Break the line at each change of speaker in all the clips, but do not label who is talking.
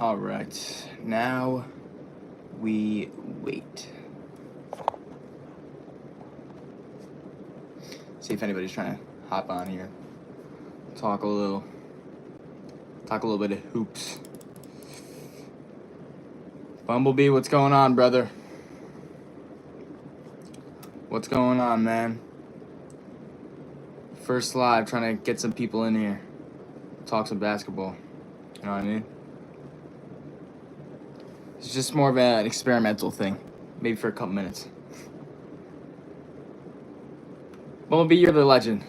All right, now we wait. See if anybody's trying to hop on here. Talk a little bit of hoops. Bumblebee, what's going on, brother? What's going on, man? First live, trying to get some people in here. Talk some basketball. You know what I mean? It's just more of an experimental thing. Maybe for a couple minutes. Bumblebee, you're the legend.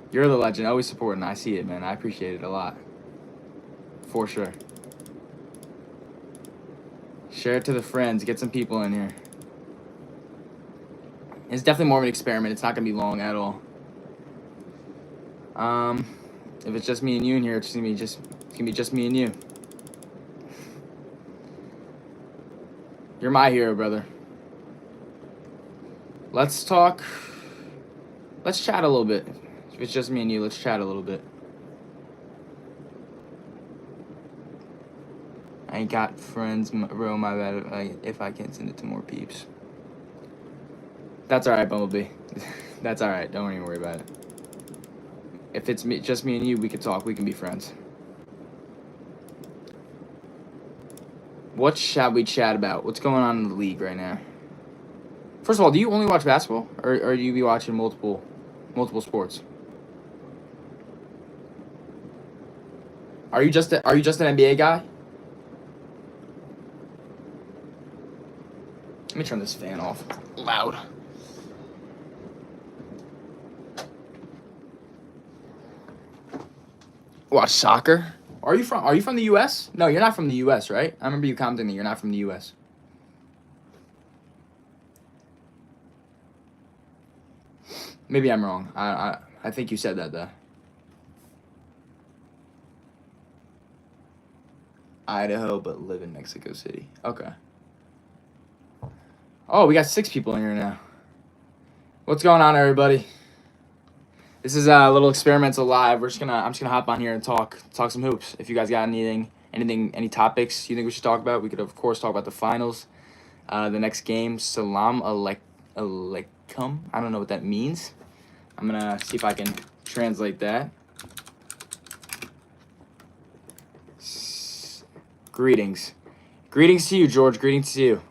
You're the legend. Always supporting. I see it, man. I appreciate it a lot. For sure. Share it to the friends. Get some people in here. It's definitely more of an experiment. It's not going to be long at all. If it's just me and you in here, it's gonna be just me and you. You're my hero, brother. Let's talk. Let's chat a little bit. If it's just me and you, let's chat a little bit. I ain't got friends, bro. My bad. If I can't send it to more peeps. That's all right, Bumblebee. That's all right. Don't even worry about it. If it's just me and you, we can talk. We can be friends. What shall we chat about? What's going on in the league right now? First of all, do you only watch basketball, or do you be watching multiple sports? Are you just an NBA guy? Let me turn this fan off. Loud. Watch soccer? Are you from the US? No, you're not from the US, right? I remember you commenting that you're not from the US. Maybe I'm wrong. I think you said that though. Idaho, but live in Mexico City. Okay. Oh, we got 6 people in here now. What's going on, everybody? This is a little experimental live. I'm just gonna hop on here and talk some hoops. If you guys got any topics you think we should talk about, we could of course talk about the finals, the next game. Salam alaikum. I don't know what that means. I'm gonna see if I can translate that. Greetings to you, George. Greetings to you.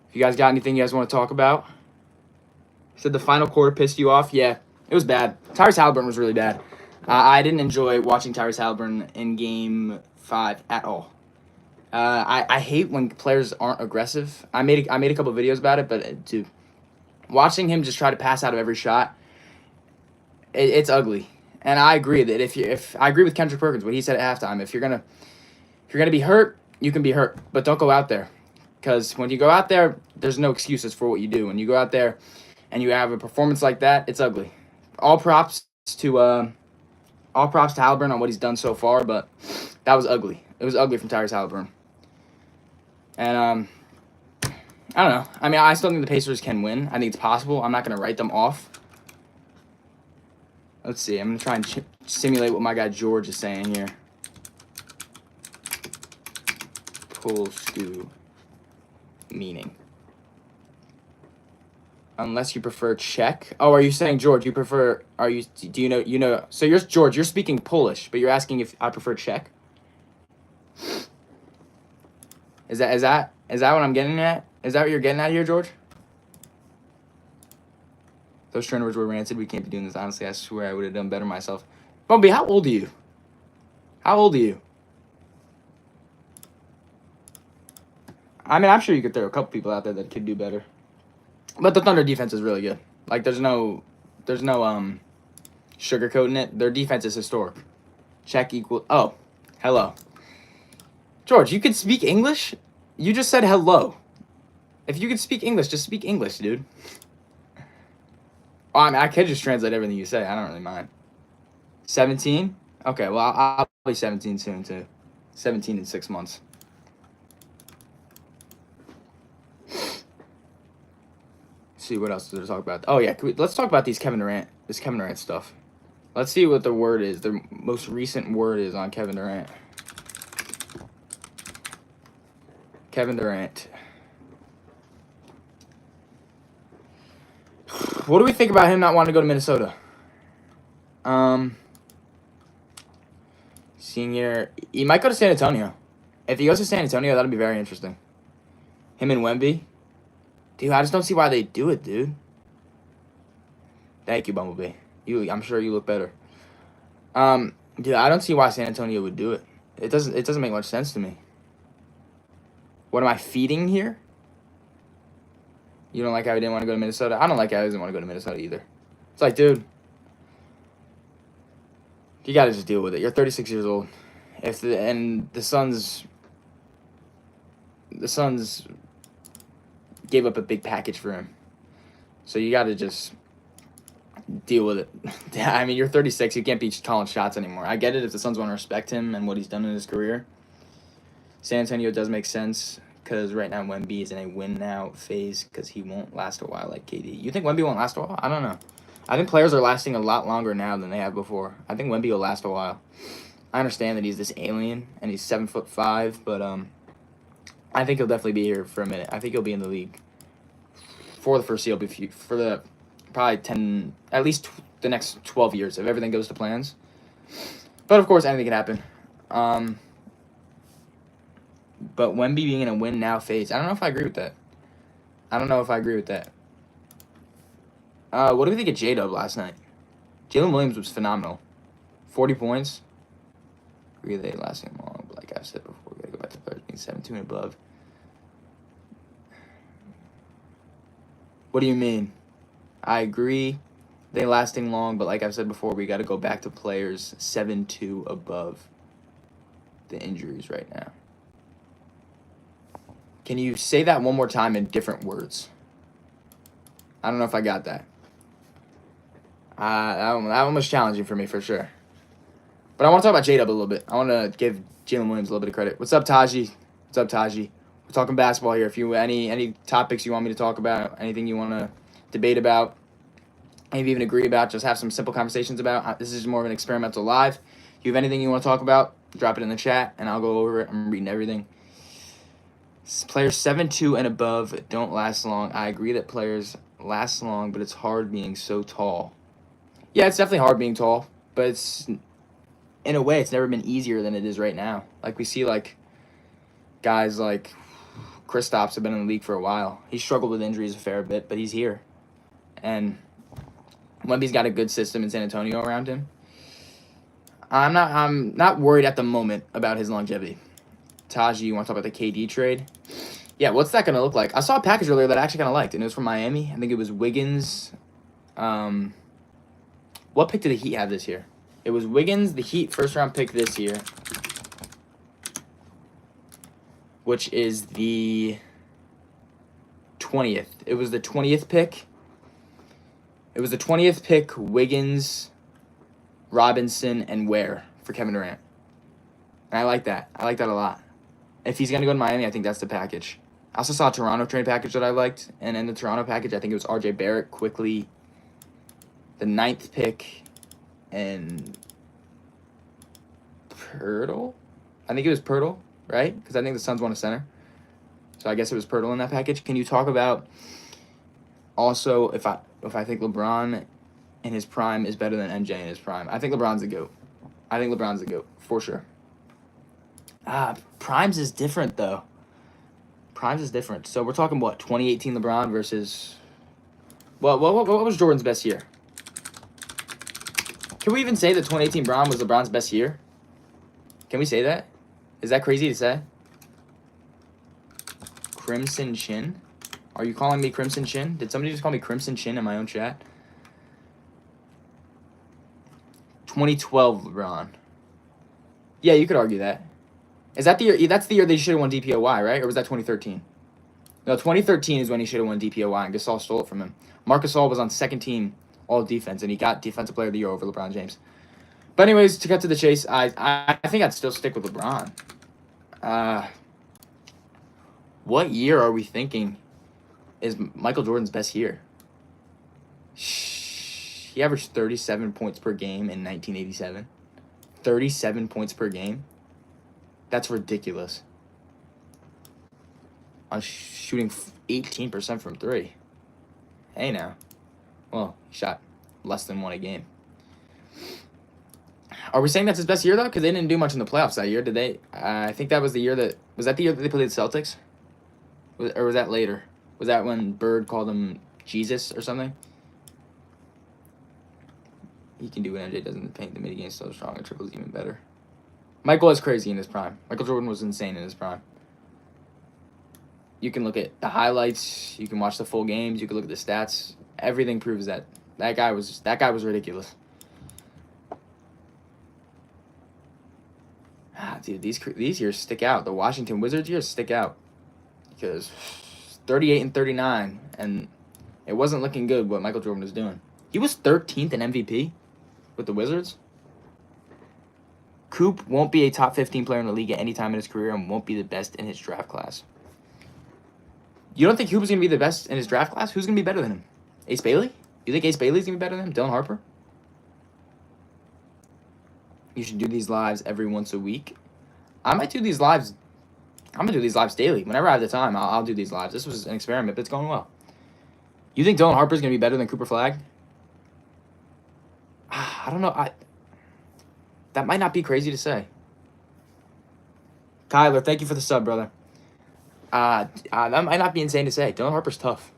If you guys got anything you guys want to talk about, said the final quarter pissed you off. Yeah. It was bad. Tyrese Haliburton was really bad. I didn't enjoy watching Tyrese Haliburton in Game 5 at all. I hate when players aren't aggressive. I made a couple of videos about it, but watching him just try to pass out of every shot, it's ugly. And I agree that if I agree with Kendrick Perkins, what he said at halftime. If you're gonna be hurt, you can be hurt, but don't go out there, because when you go out there, there's no excuses for what you do. When you go out there and you have a performance like that, it's ugly. All props to Haliburton on what he's done so far, but that was ugly. It was ugly from Tyrese Haliburton. And I don't know. I mean, I still think the Pacers can win. I think it's possible. I'm not going to write them off. Let's see. I'm going to try and simulate what my guy George is saying here. Pull stew meaning. Unless you prefer Czech. Oh, are you saying, George, do you know, so George, you're speaking Polish, but you're asking if I prefer Czech? Is that what I'm getting at? Is that what you're getting at here, George? Those turnovers were rancid. We can't be doing this. Honestly, I swear I would have done better myself. Bumby, how old are you? I mean, I'm sure you could throw a couple people out there that could do better. But the Thunder defense is really good. Like, there's no sugarcoating it. Their defense is historic. Check equal. Oh, hello. George, you could speak English? You just said hello. If you could speak English, just speak English, dude. Oh, I mean, I could just translate everything you say. I don't really mind. 17? Okay, well, I'll be 17 soon, too. 17 in 6 months. See what else to talk about. Oh yeah, let's talk about this Kevin Durant stuff. Let's see what the word is. The most recent word is on Kevin Durant. Kevin Durant. What do we think about him not wanting to go to Minnesota? Senior, he might go to San Antonio. If he goes to San Antonio, that'll be very interesting. Him and Wemby. Dude, I just don't see why they do it, dude. Thank you, Bumblebee. I'm sure you look better. Dude, I don't see why San Antonio would do it. It doesn't make much sense to me. What am I feeding here? You don't like how he didn't want to go to Minnesota? I don't like how he doesn't want to go to Minnesota either. It's like, dude, you got to just deal with it. You're 36 years old. The Suns gave up a big package for him. So you got to just deal with it. I mean, you're 36. You can't be calling shots anymore. I get it if the Suns want to respect him and what he's done in his career. San Antonio does make sense because right now Wemby is in a win-now phase because he won't last a while like KD. You think Wemby won't last a while? I don't know. I think players are lasting a lot longer now than they have before. I think Wemby will last a while. I understand that he's this alien and he's 7'5", but I think he'll definitely be here for a minute. I think he'll be in the league for the foreseeable future, for the probably 10, at least the next 12 years if everything goes to plans. But of course, anything can happen. But Wemby being in a win now phase, I don't know if I agree with that. What do we think of J-Dub last night? Jalen Williams was phenomenal. 40 points. Agree they lasting long, but like I said before, we gotta go back to players being 7-2 and above. What do you mean? I agree they lasting long, but like I've said before, we gotta go back to players 7-2 above the injuries right now. Can you say that one more time in different words? I don't know if I got that. That one was challenging for me for sure. But I want to talk about J-Dub a little bit. I want to give Jalen Williams a little bit of credit. What's up, Taji? We're talking basketball here. If you any topics you want me to talk about, anything you want to debate about, maybe even agree about, just have some simple conversations about. This is more of an experimental live. If you have anything you want to talk about, drop it in the chat, and I'll go over it. I'm reading everything. Players 7'2" and above don't last long. I agree that players last long, but it's hard being so tall. Yeah, it's definitely hard being tall, but it's in a way it's never been easier than it is right now. Like we see like guys like Kristaps have been in the league for a while. He struggled with injuries a fair bit, but he's here. And Wemby's got a good system in San Antonio around him. I'm not worried at the moment about his longevity. Taji, you want to talk about the KD trade? Yeah, what's that going to look like? I saw a package earlier that I actually kind of liked, and it was from Miami. I think it was Wiggins. What pick did the Heat have this year? It was Wiggins, the Heat first-round pick this year, which is the 20th. It was the 20th pick. Wiggins, Robinson, and Ware for Kevin Durant. And I like that. I like that a lot. If he's going to go to Miami, I think that's the package. I also saw a Toronto trade package that I liked. And in the Toronto package, I think it was R.J. Barrett, quickly, the 9th pick, and Pirtle? I think it was Pirtle, right? Because I think the Suns want a center. So I guess it was Pirtle in that package. Can you talk about also if I think LeBron in his prime is better than MJ in his prime? I think LeBron's the GOAT. For sure. Primes is different, though. So we're talking, what, 2018 LeBron versus... What was Jordan's best year? Can we even say that 2018 Bron was LeBron's best year? Can we say that? Is that crazy to say? Crimson Chin? Are you calling me Crimson Chin? Did somebody just call me Crimson Chin in my own chat? 2012 LeBron. Yeah, you could argue that. Is that the year? That's the year they should have won DPOY, right? Or was that 2013? No, 2013 is when he should have won DPOY, and Gasol stole it from him. Marc Gasol was on second team all defense, and he got Defensive Player of the Year over LeBron James. But anyways, to cut to the chase, I think I'd still stick with LeBron. What year are we thinking is Michael Jordan's best year? He averaged 37 points per game in 1987. 37 points per game? That's ridiculous. on shooting 18% from 3. Hey now. Well, he shot less than 1 a game. Are we saying that's his best year, though? Because they didn't do much in the playoffs that year, did they? I think that was the year that... Was that the year that they played the Celtics? Or was that later? Was that when Bird called him Jesus or something? He can do what MJ does in the paint. The mid-game's so strong, and triple's even better. Michael was crazy in his prime. Michael Jordan was insane in his prime. You can look at the highlights. You can watch the full games. You can look at the stats. Everything proves that that guy was ridiculous. Dude, these years stick out. The Washington Wizards years stick out because 38 and 39, and it wasn't looking good what Michael Jordan was doing. He was 13th in MVP with the Wizards. Coop won't be a top 15 player in the league at any time in his career and won't be the best in his draft class. You don't think Coop is going to be the best in his draft class? Who's going to be better than him? Ace Bailey? You think Ace Bailey's going to be better than him? Dylan Harper? You should do these lives every once a week. I might do these lives. I'm going to do these lives daily. Whenever I have the time, I'll do these lives. This was an experiment, but it's going well. You think Dylan Harper's going to be better than Cooper Flagg? I don't know. That might not be crazy to say. Tyler, thank you for the sub, brother. That might not be insane to say. Dylan Harper's tough.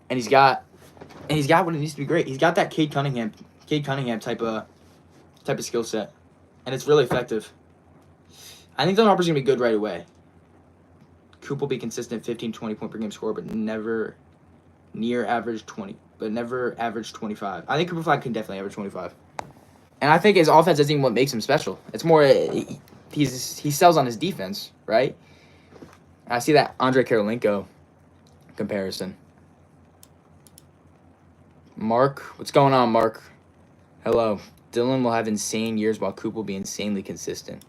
And he's got what it needs to be great. He's got that Cade Cunningham type of skill set. And it's really effective. I think Dylan Harper's going to be good right away. Coop will be consistent 15, 20 point per game score, but never near average 20. But never average 25. I think Cooper Flagg can definitely average 25. And I think his offense isn't even what makes him special. It's more he sells on his defense, right? I see that Andre Karolinko comparison. Mark, what's going on, Mark? Hello. Dylan will have insane years while Coop will be insanely consistent.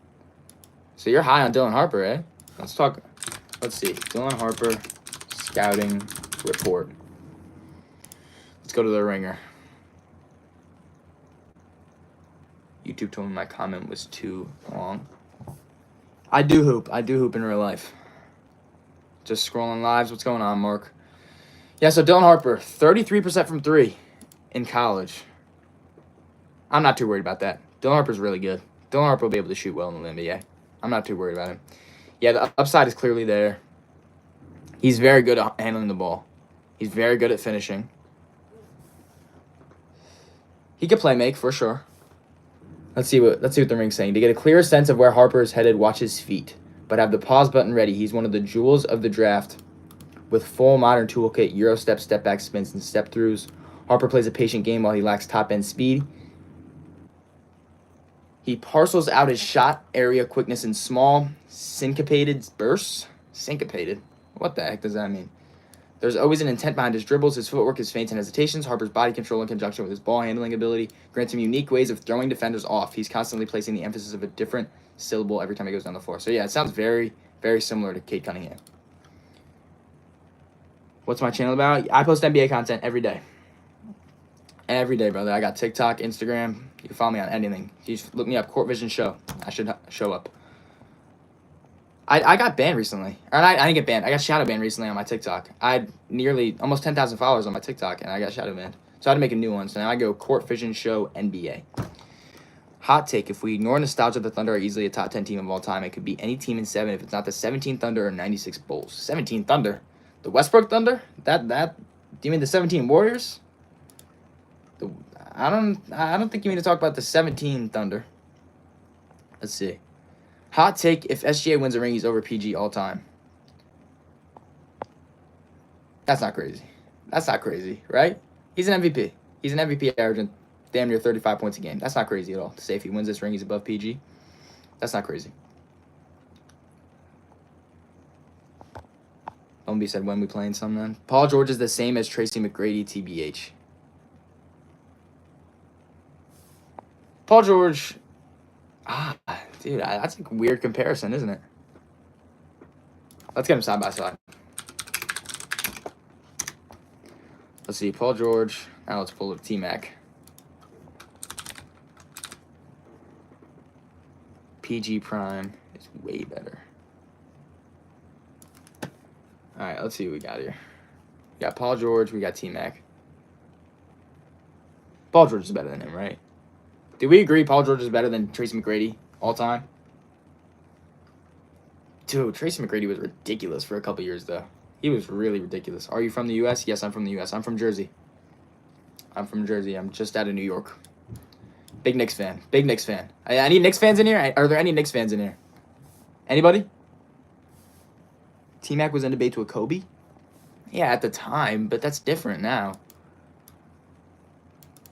So you're high on Dylan Harper, eh? Let's see. Dylan Harper scouting report. Let's go to the Ringer. YouTube told me my comment was too long. I do hoop in real life. Just scrolling lives. What's going on, Mark? Yeah, so Dylan Harper, 33% from 3 in college. I'm not too worried about that. Dylan Harper's really good. Dylan Harper will be able to shoot well in the NBA. I'm not too worried about him. Yeah, the upside is clearly there. He's very good at handling the ball. He's very good at finishing. He could play make for sure. Let's see what the Ring's saying. To get a clearer sense of where Harper is headed, watch his feet. But have the pause button ready. He's one of the jewels of the draft with full modern toolkit, Euro step, step back spins, and step throughs. Harper plays a patient game while he lacks top end speed. He parcels out his shot area quickness in small, syncopated bursts. Syncopated? What the heck does that mean? There's always an intent behind his dribbles, his footwork, his feints, and hesitations. Harper's body control in conjunction with his ball handling ability grants him unique ways of throwing defenders off. He's constantly placing the emphasis of a different syllable every time he goes down the floor. So, yeah, it sounds very, very similar to Cade Cunningham. What's my channel about? I post NBA content every day. Every day, brother. I got TikTok, Instagram. You can follow me on anything. You just look me up, Court Vision Show. I should show up. I got banned recently. Or I didn't get banned. I got shadow banned recently on my TikTok. I had nearly almost 10,000 followers on my TikTok, and I got shadow banned. So I had to make a new one. So now I go Court Vision Show NBA. Hot take. If we ignore nostalgia, the Thunder are easily a top 10 team of all time. It could be any team in 7 if it's not the 17 Thunder or 96 Bulls. 17 Thunder? The Westbrook Thunder? Do you mean the 17 Warriors? I don't think you mean to talk about the 17 Thunder. Let's see. Hot take, if SGA wins a ring, he's over PG all time. That's not crazy. That's not crazy, right? He's an MVP. He's an MVP averaging damn near 35 points a game. That's not crazy at all. To say if he wins this ring, he's above PG. That's not crazy. Lumby said, when we playing some then? Paul George is the same as Tracy McGrady, TBH. Paul George... dude, that's a weird comparison, isn't it? Let's get them side by side. Let's see, Paul George. Now let's pull up T-Mac. PG Prime is way better. All right, let's see what we got here. We got Paul George. We got T-Mac. Paul George is better than him, right? Do we agree Paul George is better than Tracy McGrady all time? Dude, Tracy McGrady was ridiculous for a couple years, though. He was really ridiculous. Are you from the U.S.? Yes, I'm from the U.S. I'm from Jersey. I'm from Jersey. I'm just out of New York. Big Knicks fan. Big Knicks fan. Any Knicks fans in here? Are there any Knicks fans in here? Anybody? T-Mac was in debate with Kobe? Yeah, at the time, but that's different now.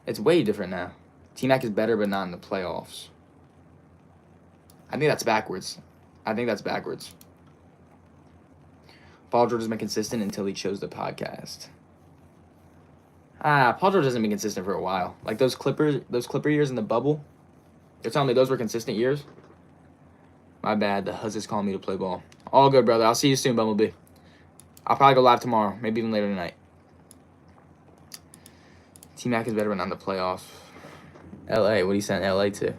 It's way different now. T-Mac is better, but not in the playoffs. I think that's backwards. Paul George has been consistent until he chose the podcast. Paul George hasn't been consistent for a while. Like those Clipper years in the bubble. You're telling me those were consistent years? My bad. The huzz is calling me to play ball. All good, brother. I'll see you soon, Bumblebee. I'll probably go live tomorrow, maybe even later tonight. T-Mac is better but not in the playoffs. L.A. What are you sending L.A. to?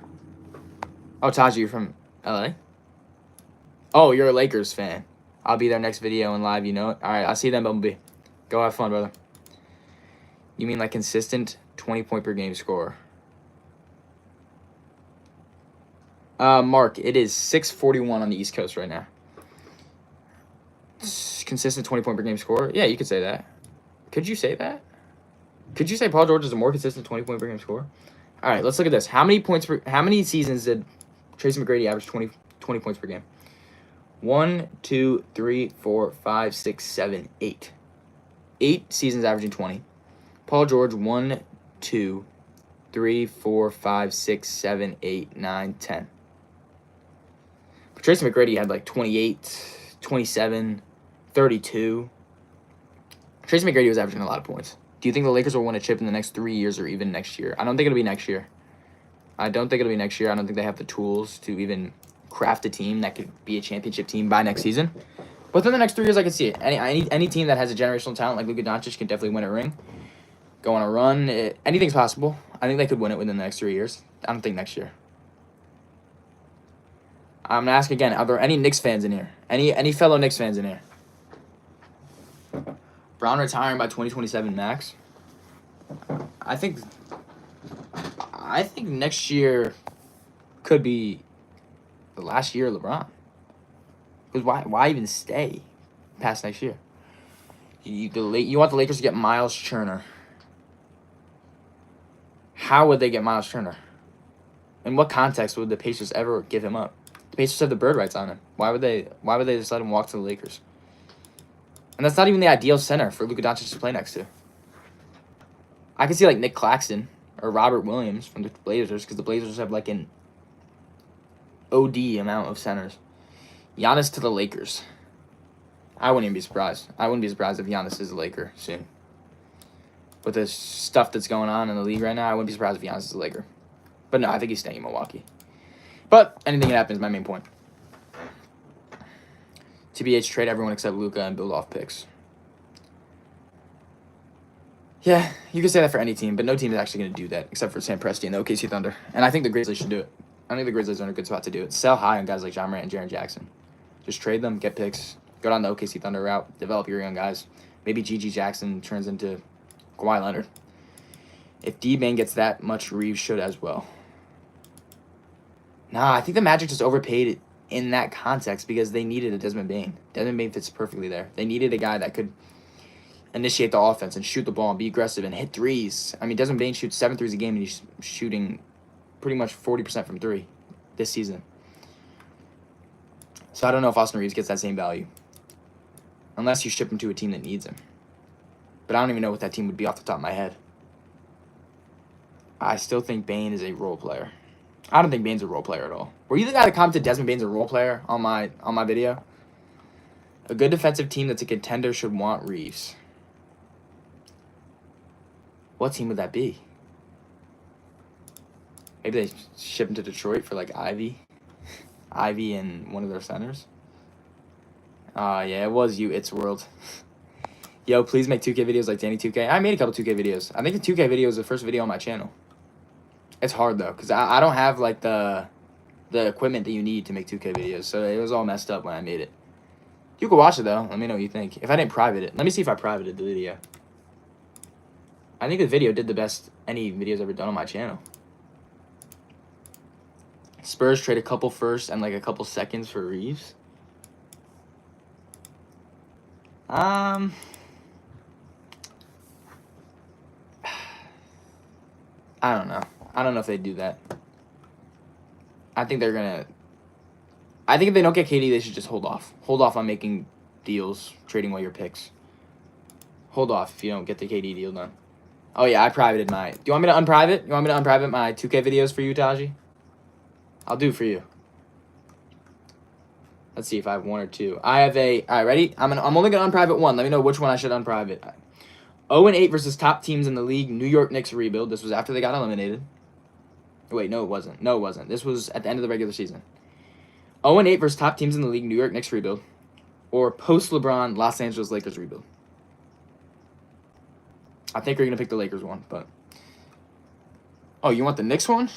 Oh, Taji, you're from L.A.? Oh, you're a Lakers fan. I'll be there next video and live, you know it. All right, I'll see you then, Bumblebee. Go have fun, brother. You mean like consistent 20-point per game score? Mark, it is 6:41 on the East Coast right now. Consistent 20-point per game score? Yeah, you could say that. Could you say that? Could you say Paul George is a more consistent 20-point per game score? All right, let's look at this. How many seasons did Tracy McGrady average 20 points per game? 1, 2, 3, 4, 5, 6, 7, 8. 8 seasons averaging 20. Paul George, 1, 2, 3, 4, 5, 6, 7, 8, 9, 10. But Tracy McGrady had like 28, 27, 32. Tracy McGrady was averaging a lot of points. Do you think the Lakers will win a chip in the next 3 years or even next year? I don't think it'll be next year. I don't think they have the tools to even craft a team that could be a championship team by next season. But within the next 3 years, I can see it. Any team that has a generational talent like Luka Doncic can definitely win a ring. Go on a run. Anything's possible. I think they could win it within the next 3 years. I don't think next year. I'm going to ask again, are there any Knicks fans in here? Any fellow Knicks fans in here? Brown retiring by 2027 max. I think next year could be the last year of LeBron. Because why even stay past next year? You want the Lakers to get Miles Turner. How would they get Miles Turner? In what context would the Pacers ever give him up? The Pacers have the bird rights on him. Why would they just let him walk to the Lakers? And that's not even the ideal center for Luka Doncic to play next to. I could see like Nick Claxton or Robert Williams from the Blazers because the Blazers have like an OD amount of centers. Giannis to the Lakers. I wouldn't even be surprised. I wouldn't be surprised if Giannis is a Laker soon. With the stuff that's going on in the league right now, I wouldn't be surprised if Giannis is a Laker. But no, I think he's staying in Milwaukee. But anything can happen is my main point. TBH, trade everyone except Luka and build off picks. Yeah, you can say that for any team, but no team is actually going to do that except for Sam Presti and the OKC Thunder. And I think the Grizzlies should do it. I think the Grizzlies are in a good spot to do it. Sell high on guys like John Morant and Jaren Jackson. Just trade them, get picks, go down the OKC Thunder route, develop your young guys. Maybe G.G. Jackson turns into Kawhi Leonard. If D-Bane gets that much, Reeves should as well. Nah, I think the Magic just overpaid in that context because they needed a Desmond Bane. Desmond Bane fits perfectly there. They needed a guy that could initiate the offense and shoot the ball and be aggressive and hit threes. I mean, Desmond Bane shoots 7 threes a game and he's shooting pretty much 40% from 3 this season. So I don't know if Austin Reeves gets that same value. Unless you ship him to a team that needs him. But I don't even know what that team would be off the top of my head. I still think Bane is a role player. I don't think Bane's a role player at all. Were you the guy that commented Desmond Bane's a role player on my video? A good defensive team that's a contender should want Reeves. What team would that be? Maybe they ship him to Detroit for like Ivy. Ivy and one of their centers. Yeah, it was you, It's World. Yo, please make 2K videos like Danny 2K. I made a couple 2K videos. I think the 2K video was the first video on my channel. It's hard though, because I don't have like the equipment that you need to make 2K videos, so it was all messed up when I made it. You can watch it, though. Let me know what you think. If I didn't private it. Let me see if I privated the video. I think the video did the best any video's ever done on my channel. Spurs trade a couple firsts and like a couple seconds for Reeves. I don't know. I don't know if they do that. I think they're gonna. I think if they don't get KD, they should just hold off. Hold off on making deals, trading away your picks. Hold off if you don't get the KD deal done. Oh yeah, I privated my. Do you want me to unprivate? You want me to unprivate my 2K videos for you, Taji? I'll do it for you. Let's see if I have one or two. I have a. All right, ready? I'm only gonna unprivate one. Let me know which one I should unprivate. 0-8 versus top teams in the league. New York Knicks rebuild. This was after they got eliminated. Wait, no, it wasn't. No, it wasn't. This was at the end of the regular season. 0-8 versus top teams in the league. New York Knicks rebuild, or post LeBron Los Angeles Lakers rebuild. I think we're gonna pick the Lakers one, but. Oh, you want the Knicks one?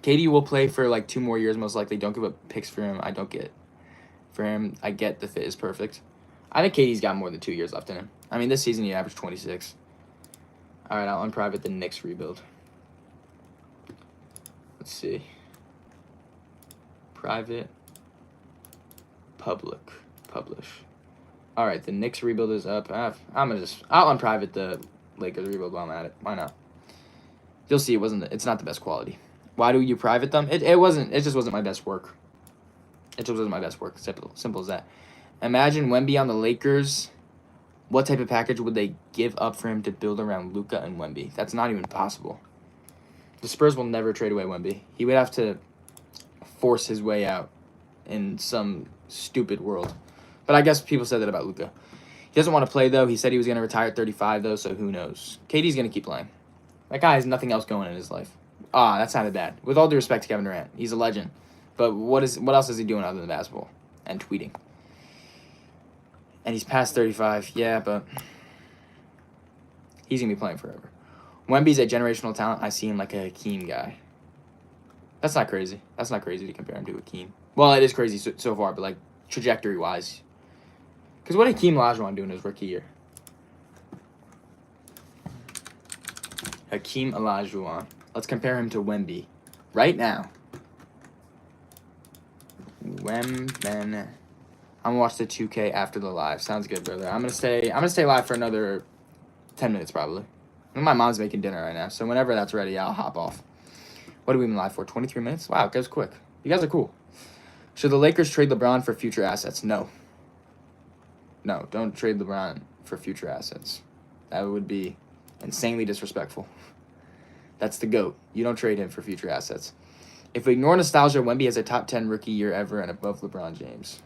KD will play for like 2 more years, most likely. Don't give up picks for him. I don't get for him. I get the fit is perfect. I think KD's got more than 2 years left in him. I mean, this season he averaged 26. All right, I'll unprivate the Knicks rebuild. Let's see. Private. Public. Publish. All right, the Knicks rebuild is up. I'll unprivate the Lakers rebuild while I'm at it. Why not? You'll see it's not the best quality. Why do you private them? It just wasn't my best work. It just wasn't my best work. Simple as that. Imagine Wemby on the Lakers. What type of package would they give up for him to build around Luka and Wemby? That's not even possible. The Spurs will never trade away Wemby. He would have to force his way out in some stupid world. But I guess people said that about Luka. He doesn't want to play, though. He said he was going to retire at 35, though, so who knows. KD's going to keep playing. That guy has nothing else going in his life. That sounded bad. With all due respect to Kevin Durant, he's a legend. But what else is he doing other than basketball and tweeting? And he's past 35. Yeah, but he's going to be playing forever. Wemby's a generational talent. I see him like a Hakeem guy. That's not crazy. That's not crazy to compare him to Hakeem. Well, it is crazy so far, but like trajectory-wise. Because what did Hakeem Olajuwon do in his rookie year? Hakeem Olajuwon. Let's compare him to Wemby right now. I'm gonna watch the 2K after the live. Sounds good, brother. I'm gonna stay live for another 10 minutes probably. My mom's making dinner right now, so whenever that's ready, I'll hop off. What have we been live for? 23 minutes? Wow, it goes quick. You guys are cool. Should the Lakers trade LeBron for future assets? No. No, don't trade LeBron for future assets. That would be insanely disrespectful. That's the GOAT. You don't trade him for future assets. If we ignore nostalgia, Wemby has a top 10 rookie year ever and above LeBron James.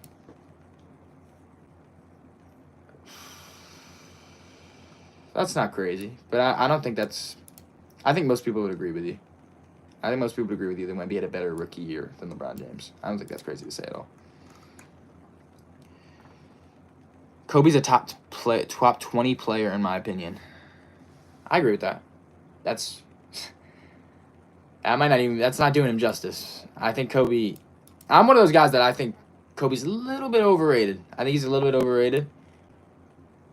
That's not crazy, but I don't think that's... I think most people would agree with you. I think most people would agree with you that Wemby had a better rookie year than LeBron James. I don't think that's crazy to say at all. Kobe's a top 20 player in my opinion. I agree with that. That's not doing him justice. I think Kobe... I'm one of those guys that I think Kobe's a little bit overrated. I think he's a little bit overrated.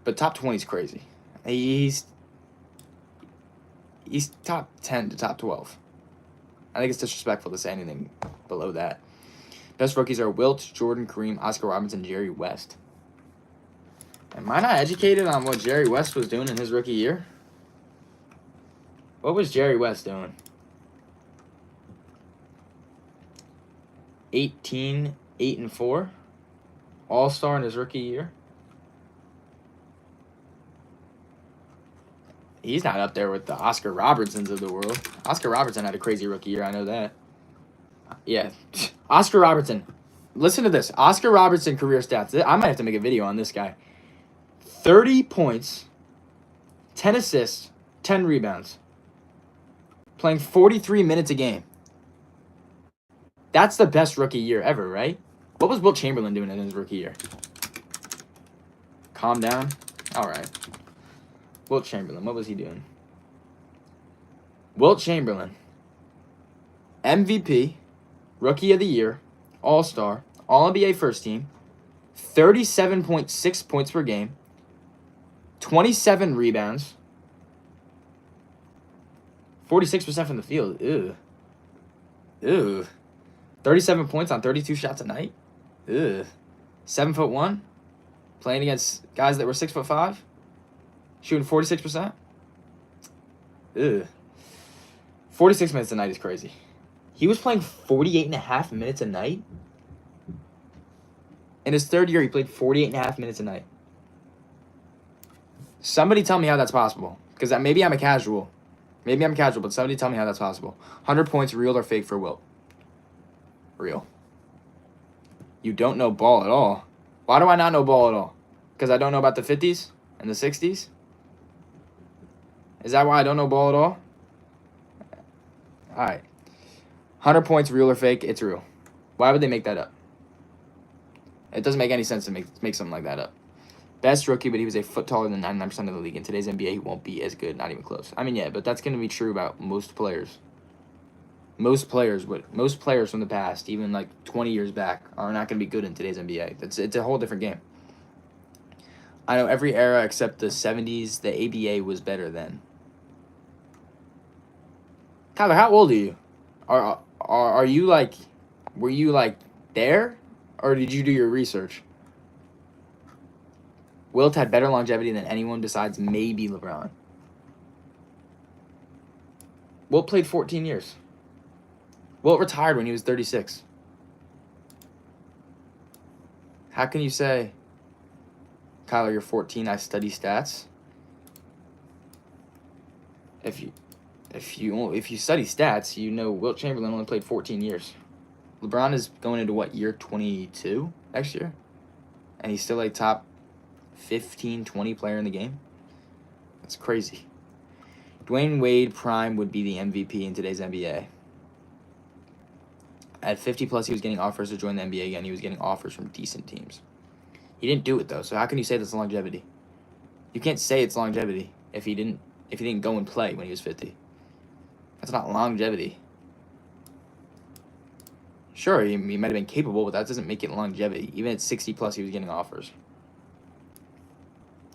But top 20 is crazy. He's top 10 to top 12. I think it's disrespectful to say anything below that. Best rookies are Wilt, Jordan, Kareem, Oscar Robertson, Jerry West. Am I not educated on what Jerry West was doing in his rookie year? What was Jerry West doing? 18, 8-4. All-star in his rookie year. He's not up there with the Oscar Robertsons of the world. Oscar Robertson had a crazy rookie year. I know that. Yeah. Oscar Robertson. Listen to this. Oscar Robertson career stats. I might have to make a video on this guy. 30 points, 10 assists, 10 rebounds. Playing 43 minutes a game. That's the best rookie year ever, right? What was Wilt Chamberlain doing in his rookie year? Calm down. All right. Wilt Chamberlain, what was he doing? Wilt Chamberlain, MVP, Rookie of the Year, All-Star, All-NBA first team, 37.6 points per game, 27 rebounds, 46% from the field. Ew. Ew. 37 points on 32 shots a night. Ew. 7'1", playing against guys that were 6'5", shooting 46%. Ew. 46 minutes a night is crazy. He was playing 48.5 minutes a night. In his third year, he played 48.5 minutes a night. Somebody tell me how that's possible. Because maybe I'm a casual. Maybe I'm casual, but somebody tell me how that's possible. 100 points, real or fake for Wilt? Real. You don't know ball at all. Why do I not know ball at all? Because I don't know about the 50s and the 60s? Is that why I don't know ball at all? All right. 100 points, real or fake? It's real. Why would they make that up? It doesn't make any sense to make something like that up. Best rookie, but he was a foot taller than 99% of the league. In today's NBA, he won't be as good, not even close. I mean, yeah, but that's going to be true about most players. Most players from the past, even like 20 years back, are not going to be good in today's NBA. It's a whole different game. I know every era except the 70s, the ABA was better then. Tyler, how old are you? Are you like, were you like there, or did you do your research? Wilt had better longevity than anyone besides maybe LeBron. Wilt played 14 years. Wilt retired when he was 36. How can you say, Kyler, you're 14, I study stats? If you study stats, you know Wilt Chamberlain only played 14 years. LeBron is going into what, year 22 next year? And he's still a top 15, 20 player in the game? That's crazy. Dwayne Wade prime would be the MVP in today's NBA. At 50+, he was getting offers to join the NBA again. He was getting offers from decent teams. He didn't do it, though, so how can you say that's longevity? You can't say it's longevity if he didn't go and play when he was 50. That's not longevity. Sure, he might have been capable, but that doesn't make it longevity. Even at 60+, he was getting offers.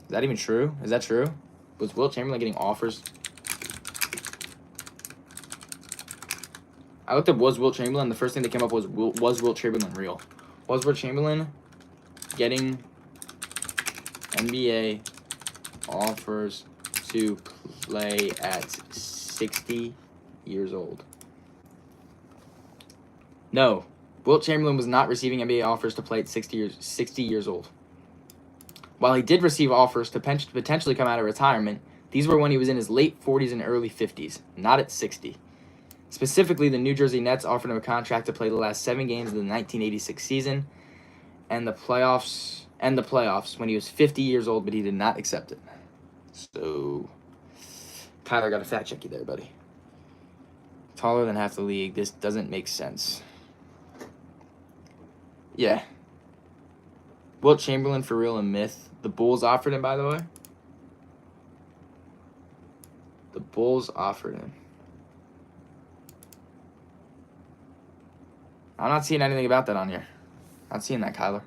Is that even true? Is that true? Was Wilt Chamberlain getting offers? I looked up was Wilt Chamberlain. The first thing that came up was Wilt Chamberlain real? Was Wilt Chamberlain getting NBA offers to play at 60 years old? No. Wilt Chamberlain was not receiving NBA offers to play at 60 years old. While he did receive offers to potentially come out of retirement, these were when he was in his late 40s and early 50s, not at 60. Specifically, the New Jersey Nets offered him a contract to play the last 7 games of the 1986 season and the playoffs when he was 50 years old, but he did not accept it. So, Tyler, got to fact check you there, buddy. Taller than half the league. This doesn't make sense. Yeah. Wilt Chamberlain for real, a myth. The Bulls offered him, by the way. The Bulls offered him. I'm not seeing anything about that on here. Not seeing that, Kyler.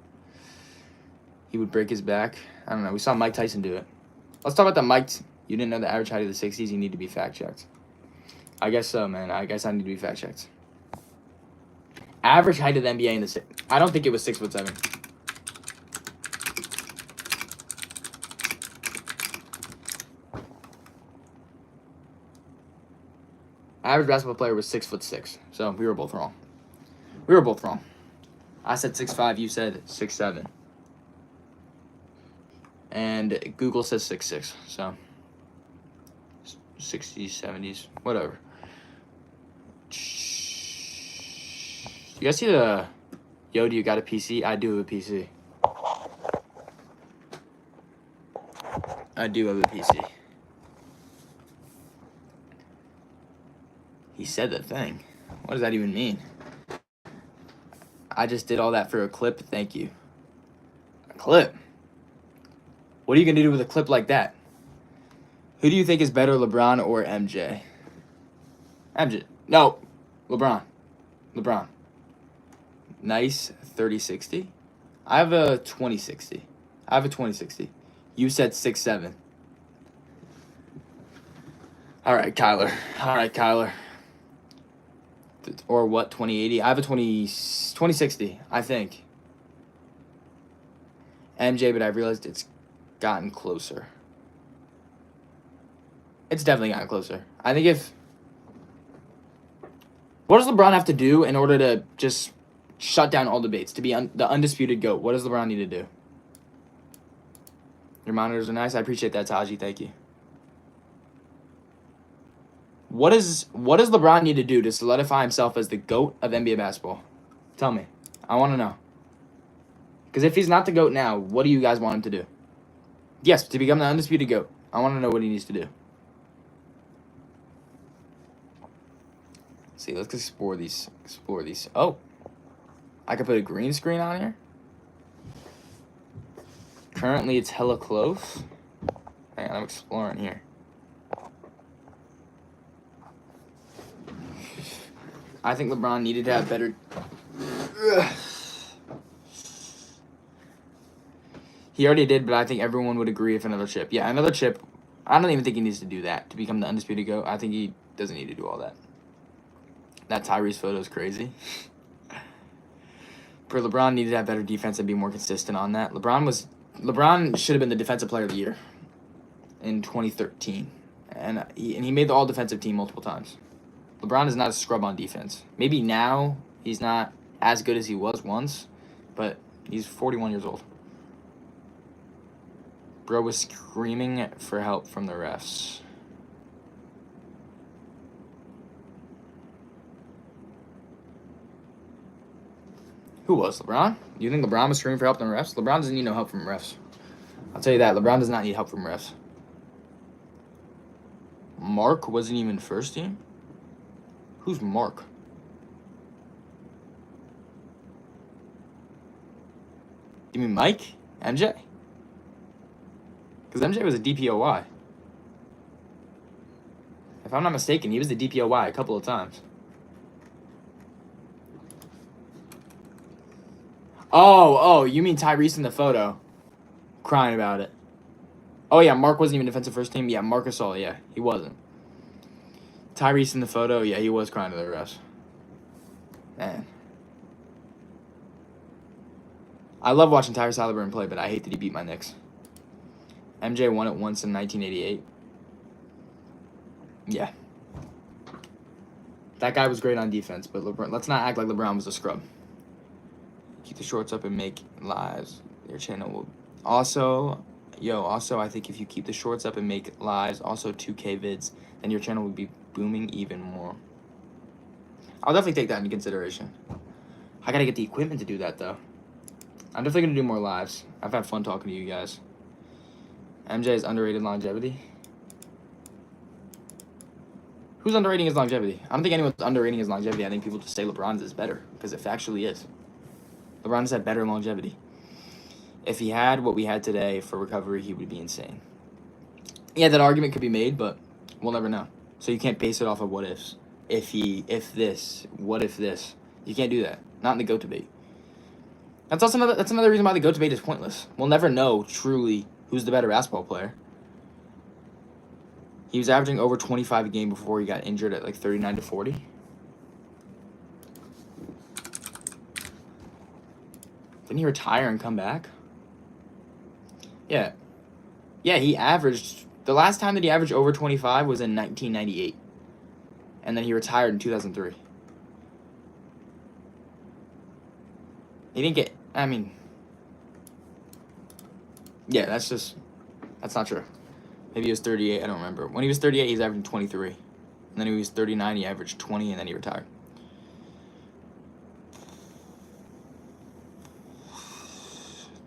He would break his back. I don't know. We saw Mike Tyson do it. Let's talk about the Mike. You didn't know the average height of the 60s. You need to be fact-checked. I guess so, man. I guess I need to be fact-checked. Average height of the NBA in the... I don't think it was 6'7". Average basketball player was 6'6". So we were both wrong. I said 6'5", you said 6'7". And Google says 6'6", so 60s, 70s, whatever. You guys see the Yo, do you got a PC? I do have a PC. I do have a PC. He said the thing. What does that even mean? I just did all that for a clip. Thank you. A clip? What are you going to do with a clip like that? Who do you think is better, LeBron or MJ? MJ. No. LeBron. Nice 30-60. I have a 2060. I have a 2060. You said 6'7". All right, Kyler. Or what, 2080? I have a 2060, I think. MJ, but I've realized it's gotten closer. It's definitely gotten closer. I think if... What does LeBron have to do in order to just shut down all debates, to be the undisputed GOAT? What does LeBron need to do? Your monitors are nice. I appreciate that, Taji. Thank you. What does LeBron need to do to solidify himself as the GOAT of NBA basketball? Tell me. I want to know. Because if he's not the GOAT now, what do you guys want him to do? Yes, to become the undisputed GOAT. I want to know what he needs to do. Let's see, let's explore these. Oh. I could put a green screen on here. Currently, it's hella close. Hang on, I'm exploring here. I think LeBron needed to have better... He already did, but I think everyone would agree if another chip. Yeah, another chip. I don't even think he needs to do that to become the undisputed GOAT. I think he doesn't need to do all that. That Tyrese photo is crazy. For LeBron needed to have better defense and be more consistent on that. LeBron should have been the defensive player of the year in 2013. And he made the all-defensive team multiple times. LeBron is not a scrub on defense. Maybe now he's not as good as he was once, but he's 41 years old. Bro was screaming for help from the refs. Who was LeBron? Do you think LeBron was screaming for help from the refs? LeBron doesn't need no help from refs. I'll tell you that. LeBron does not need help from refs. Mark wasn't even first team? Who's Mark? You mean Mike? MJ? Because MJ was a DPOY. If I'm not mistaken, he was the DPOY a couple of times. Oh, you mean Tyrese in the photo. Crying about it. Oh, yeah, Mark wasn't even defensive first team. Yeah, Marc Gasol, yeah, he wasn't. Tyrese in the photo, yeah, he was crying to the refs. Man. I love watching Tyrese Halliburton play, but I hate that he beat my Knicks. MJ won it once in 1988. Yeah. That guy was great on defense, but LeBron, let's not act like LeBron was a scrub. Keep the shorts up and make lives. Your channel will... Also, I think if you keep the shorts up and make lives, also 2K vids, then your channel would be booming even more. I'll definitely take that into consideration. I gotta get the equipment to do that, though. I'm definitely gonna do more lives. I've had fun talking to you guys. MJ is underrated longevity. Who's underrating his longevity? I don't think anyone's underrating his longevity. I think people just say LeBron's is better, because it factually is. LeBron's had better longevity. If he had what we had today for recovery, he would be insane. Yeah, that argument could be made, but we'll never know. So you can't base it off of what ifs. What if this? You can't do that. Not in the GOAT debate. That's another reason why the GOAT debate is pointless. We'll never know truly who's the better basketball player. He was averaging over 25 a game before he got injured at like 39 to 40. Didn't he retire and come back? Yeah. Yeah, he averaged... The last time that he averaged over 25 was in 1998. And then he retired in 2003. He didn't get... I mean... Yeah, that's not true. Maybe he was 38, I don't remember. When he was 38, he was averaging 23. And then when he was 39, he averaged 20, and then he retired.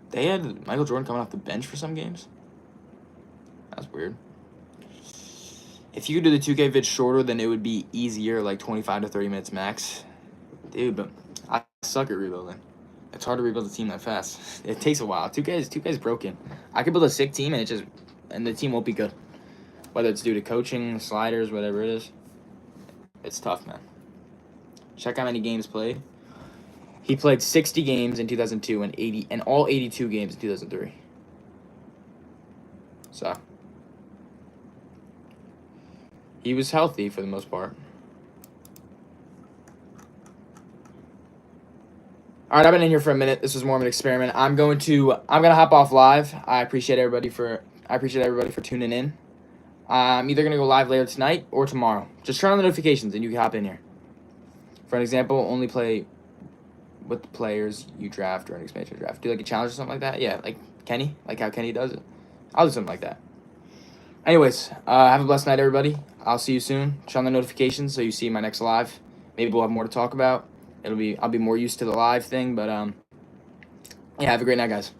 They had Michael Jordan coming off the bench for some games? That's weird. If you could do the 2K vid shorter, then it would be easier, like 25 to 30 minutes max. Dude, but I suck at rebuilding. It's hard to rebuild a team that fast. It takes a while. 2K is broken. I could build a sick team, and the team won't be good. Whether it's due to coaching, sliders, whatever it is. It's tough, man. Check how many games played. He played 60 games in 2002 and all 82 games in 2003. So he was healthy for the most part. All right, I've been in here for a minute. This was more of an experiment. I'm gonna hop off live. I appreciate everybody for tuning in. I'm either gonna go live later tonight or tomorrow. Just turn on the notifications and you can hop in here. For an example, only play with the players you draft during expansion draft. Do like a challenge or something like that? Yeah, like Kenny, like how Kenny does it. I'll do something like that. Anyways, have a blessed night, everybody. I'll see you soon. Turn on the notifications so you see my next live. Maybe we'll have more to talk about. I'll be more used to the live thing, but yeah, have a great night, guys.